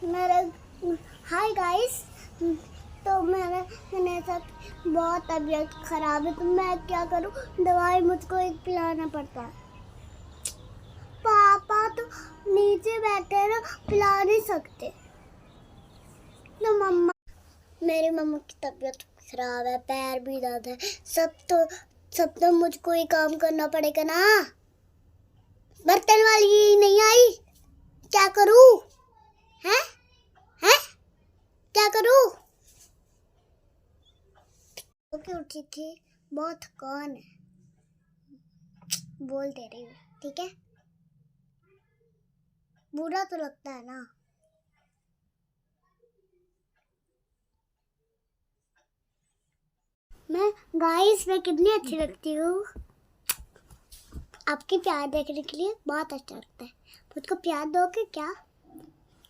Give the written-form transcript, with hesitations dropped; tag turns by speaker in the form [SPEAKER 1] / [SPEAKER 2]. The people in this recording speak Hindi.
[SPEAKER 1] मेरे हाय गाइस। तो मैंने सब बहुत तबीयत खराब है, तो मैं क्या करूं? दवाई मुझको एक पिलाना पड़ता है। पापा तो नीचे बैठे हैं ना, पिला नहीं सकते। तो मम्मा, मेरी मम्मा की तबीयत खराब है, पैर भी दर्द है, सब तो मुझको ही काम करना पड़ेगा ना। बर्तन वाली नहीं आई, क्या करूं? हैं हैं क्या करूं? क्यों उठी थी? बहुत थकान है, बोल दे रही हूँ, ठीक है? बुरा तो लगता है ना। मैं कितनी अच्छी लगती हूँ। आपकी प्यार देखने के लिए बहुत अच्छा लगता है। मुझको प्यार दोगे क्या?